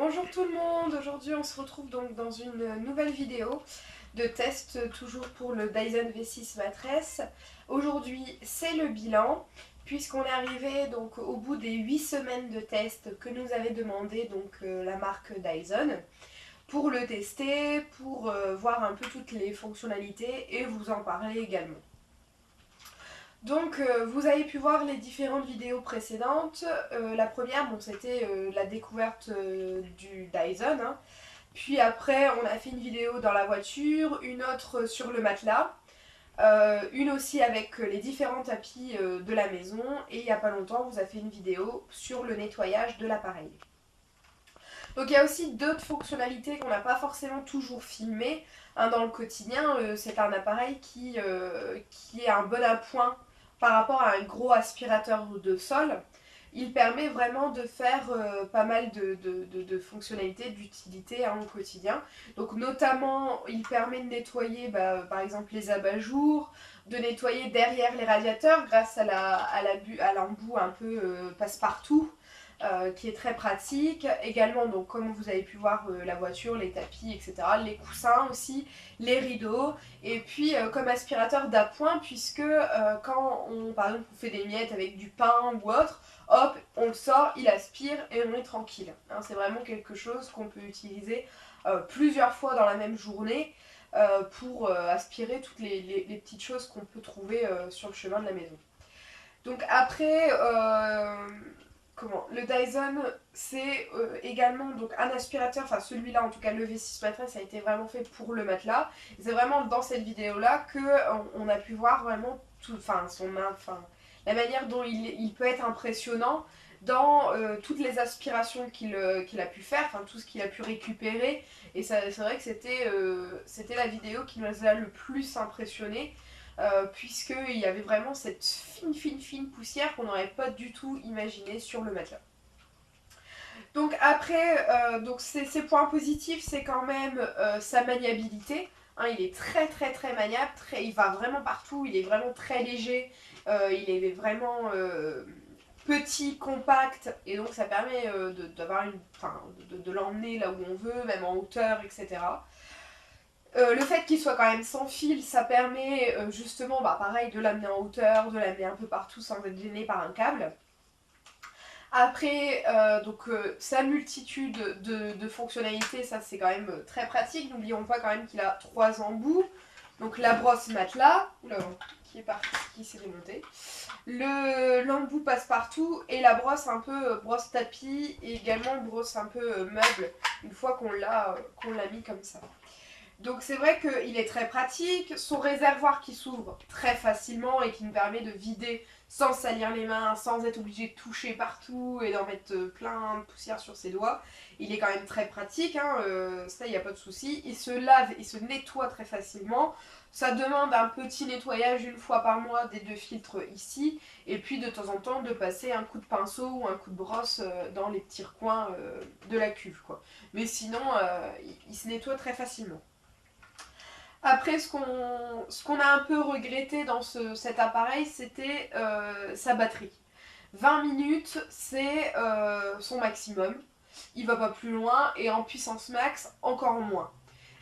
Bonjour tout le monde, aujourd'hui on se retrouve donc dans une nouvelle vidéo de test toujours pour le Dyson V6 Mattress. Aujourd'hui c'est le bilan puisqu'on est arrivé donc au bout des 8 semaines de test que nous avait demandé donc la marque Dyson pour le tester, pour voir un peu toutes les fonctionnalités et vous en parler également. Donc vous avez pu voir les différentes vidéos précédentes. La première, bon, c'était la découverte du Dyson, hein. Puis après, on a fait une vidéo dans la voiture, une autre sur le matelas, une aussi avec les différents tapis de la maison. Et il n'y a pas longtemps, on vous a fait une vidéo sur le nettoyage de l'appareil. Donc il y a aussi d'autres fonctionnalités qu'on n'a pas forcément toujours filmées, hein, dans le quotidien. C'est un appareil qui est un bon appoint par rapport à un gros aspirateur de sol. Il permet vraiment de faire pas mal de fonctionnalités, d'utilité, hein, au quotidien. Donc notamment, il permet de nettoyer par exemple les abat-jours, de nettoyer derrière les radiateurs grâce à l'embout un peu passe-partout, qui est très pratique. Également, donc, comme vous avez pu voir, la voiture, les tapis, etc. Les coussins aussi, les rideaux. Et puis, comme aspirateur d'appoint, puisque quand on, par exemple, on fait des miettes avec du pain ou autre, hop, on le sort, il aspire et on est tranquille. Hein, c'est vraiment quelque chose qu'on peut utiliser plusieurs fois dans la même journée pour aspirer toutes les petites choses qu'on peut trouver sur le chemin de la maison. Donc après, le Dyson, c'est également donc un aspirateur, enfin celui-là en tout cas, le V6 Mattress a été vraiment fait pour le matelas. C'est vraiment dans cette vidéo-là que on a pu voir vraiment tout, la manière dont il peut être impressionnant dans toutes les aspirations qu'il a pu faire, enfin tout ce qu'il a pu récupérer. Et c'est vrai que c'était la vidéo qui nous a le plus impressionné, puisqu'il y avait vraiment cette fine poussière qu'on n'aurait pas du tout imaginé sur le matelas. Donc après, ses points positifs, c'est quand même sa maniabilité. Hein, il est très maniable, il va vraiment partout, il est vraiment très léger, il est vraiment petit, compact, et donc ça permet de l'emmener là où on veut, même en hauteur, etc. Le fait qu'il soit quand même sans fil, ça permet justement, pareil, de l'amener en hauteur, de l'amener un peu partout sans être gêné par un câble. Après, sa multitude de fonctionnalités, ça c'est quand même très pratique. N'oublions pas quand même qu'il a 3 embouts. Donc la brosse matelas, oula, qui est parti, qui s'est démontée. L'embout passe-partout et la brosse un peu brosse tapis et également brosse un peu meuble une fois qu'on l'a mis comme ça. Donc c'est vrai qu'il est très pratique, son réservoir qui s'ouvre très facilement et qui nous permet de vider sans salir les mains, sans être obligé de toucher partout et d'en mettre plein de poussière sur ses doigts. Il est quand même très pratique, hein, ça il n'y a pas de souci. Il se lave, il se nettoie très facilement. Ça demande un petit nettoyage une fois par mois des 2 filtres ici, et puis de temps en temps de passer un coup de pinceau ou un coup de brosse dans les petits recoins de la cuve, quoi. Mais sinon, il se nettoie très facilement. Après, ce qu'on a un peu regretté dans cet appareil, c'était sa batterie. 20 minutes, c'est son maximum. Il va pas plus loin, et en puissance max, encore moins.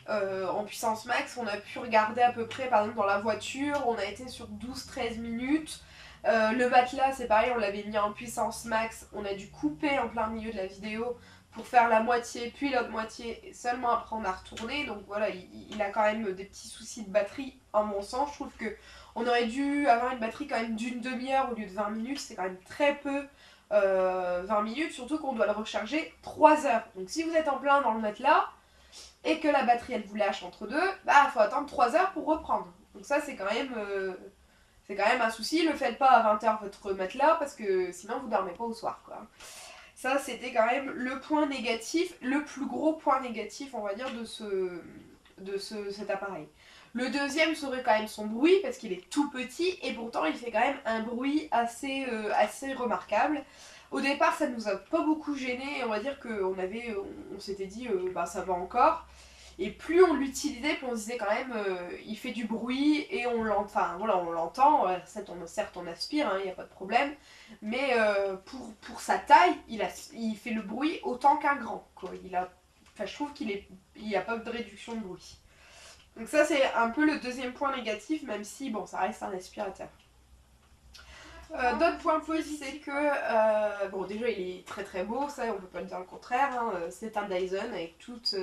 En puissance max, on a pu regarder à peu près, par exemple dans la voiture, on a été sur 12-13 minutes. Le matelas, c'est pareil, on l'avait mis en puissance max, on a dû couper en plein milieu de la vidéo pour faire la moitié, puis l'autre moitié, et seulement après on a retourné. Donc voilà, il a quand même des petits soucis de batterie, en mon sens. Je trouve que on aurait dû avoir une batterie quand même d'une demi-heure au lieu de 20 minutes, c'est quand même très peu. 20 minutes, surtout qu'on doit le recharger 3 heures. Donc si vous êtes en plein dans le matelas et que la batterie elle vous lâche entre deux, faut attendre 3 heures pour reprendre. Donc ça c'est quand même un souci. Ne faites pas à 20 heures votre matelas parce que sinon vous dormez pas au soir, quoi. Ça, c'était quand même le point négatif, le plus gros point négatif, on va dire, cet appareil. Le deuxième serait quand même son bruit, parce qu'il est tout petit, et pourtant il fait quand même un bruit assez remarquable. Au départ, ça ne nous a pas beaucoup gêné, on va dire qu'on s'était dit, ça va encore. Et plus on l'utilisait, plus on se disait quand même, il fait du bruit et on l'entend, enfin voilà, on l'entend, certes on aspire, il n'y a pas de problème, mais pour sa taille, il fait le bruit autant qu'un grand, quoi. Je trouve qu'il n'y a pas de réduction de bruit. Donc ça c'est un peu le deuxième point négatif, même si bon, ça reste un aspirateur. D'autres points positifs, c'est que, bon déjà il est très très beau, ça on peut pas le dire le contraire, c'est un Dyson avec toute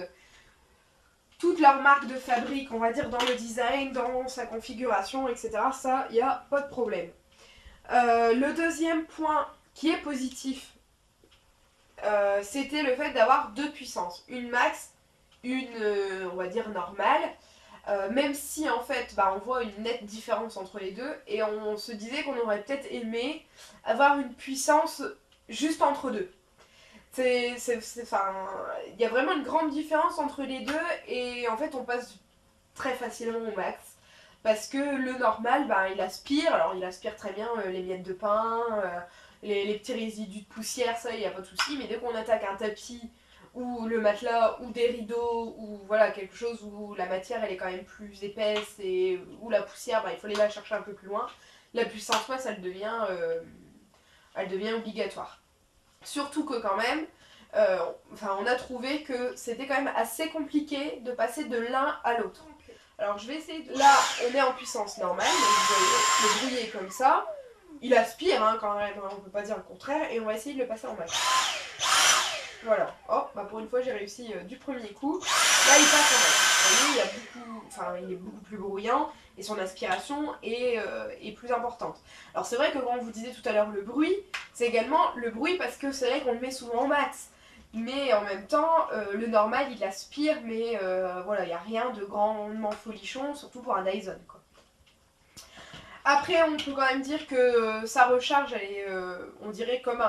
leur marque de fabrique, on va dire dans le design, dans sa configuration, etc. Ça, il n'y a pas de problème. Le deuxième point qui est positif, c'était le fait d'avoir 2 puissances. Une max, une, on va dire, normale. Même si en fait on voit une nette différence entre les deux et on se disait qu'on aurait peut-être aimé avoir une puissance juste entre deux. Il y a vraiment une grande différence entre les deux et en fait on passe très facilement au max. Parce que le normal, il aspire, alors il aspire très bien les miettes de pain, les petits résidus de poussière, ça il n'y a pas de souci, mais dès qu'on attaque un tapis ou le matelas ou des rideaux ou voilà quelque chose où la matière elle est quand même plus épaisse et où la poussière il faut aller la chercher un peu plus loin, la puissance masse elle devient obligatoire. Surtout que quand même, on a trouvé que c'était quand même assez compliqué de passer de l'un à l'autre. Alors je vais essayer de... Là on est en puissance normale, donc vous voyez le bruit est comme ça. Il aspire quand même, on peut pas dire le contraire, et on va essayer de le passer en max. Voilà, pour une fois j'ai réussi du premier coup. Là il passe en max. Vous voyez, il est beaucoup plus bruyant et son aspiration est plus importante. Alors c'est vrai que quand on vous disait tout à l'heure le bruit, c'est également le bruit parce que c'est vrai qu'on le met souvent en max. Mais en même temps, le normal il aspire, mais voilà, il n'y a rien de grandement folichon, surtout pour un Dyson, quoi. Après, on peut quand même dire que sa recharge, elle est, on dirait comme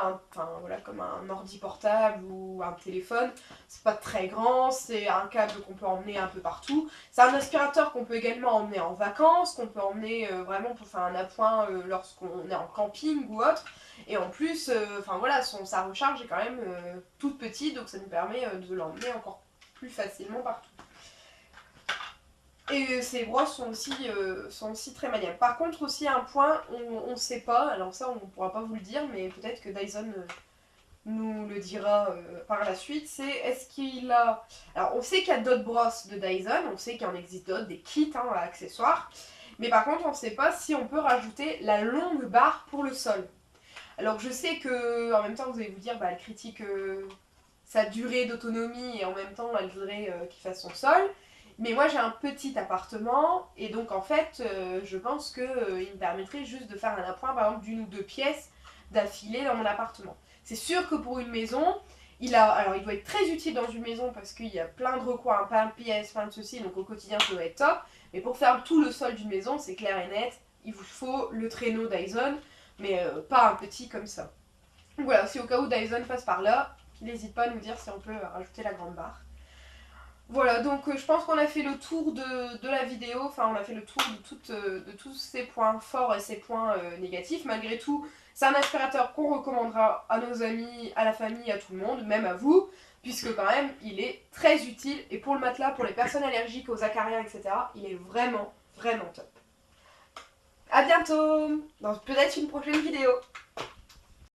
comme un ordi portable ou un téléphone. C'est pas très grand, c'est un câble qu'on peut emmener un peu partout. C'est un aspirateur qu'on peut également emmener en vacances, qu'on peut emmener vraiment pour faire un appoint lorsqu'on est en camping ou autre. Et en plus, sa recharge est quand même toute petite, donc ça nous permet de l'emmener encore plus facilement partout. Et ces brosses sont aussi très maniables. Par contre, aussi un point, on ne sait pas, alors ça on ne pourra pas vous le dire, mais peut-être que Dyson nous le dira par la suite, c'est est-ce qu'il a... Alors on sait qu'il y a d'autres brosses de Dyson, on sait qu'il en existe d'autres, des kits à accessoires, mais par contre on ne sait pas si on peut rajouter la longue barre pour le sol. Alors je sais que en même temps vous allez vous dire, elle critique sa durée d'autonomie et en même temps elle voudrait qu'il fasse son sol. Mais moi j'ai un petit appartement et donc en fait je pense qu'il me permettrait juste de faire un appoint par exemple d'1 ou 2 pièces d'affilée dans mon appartement. C'est sûr que pour une maison, il doit être très utile dans une maison parce qu'il y a plein de recoins, plein de pièces, plein de ceci, donc au quotidien ça doit être top. Mais pour faire tout le sol d'une maison, c'est clair et net, il vous faut le traîneau Dyson, mais pas un petit comme ça. Donc voilà, si au cas où Dyson passe par là, qu'il n'hésite pas à nous dire si on peut rajouter la grande barre. Voilà, donc je pense qu'on a fait le tour de la vidéo, on a fait le tour de tous ces points forts et ces points négatifs. Malgré tout, c'est un aspirateur qu'on recommandera à nos amis, à la famille, à tout le monde, même à vous, puisque quand même, il est très utile. Et pour le matelas, pour les personnes allergiques aux acariens, etc., il est vraiment, vraiment top. A bientôt dans peut-être une prochaine vidéo.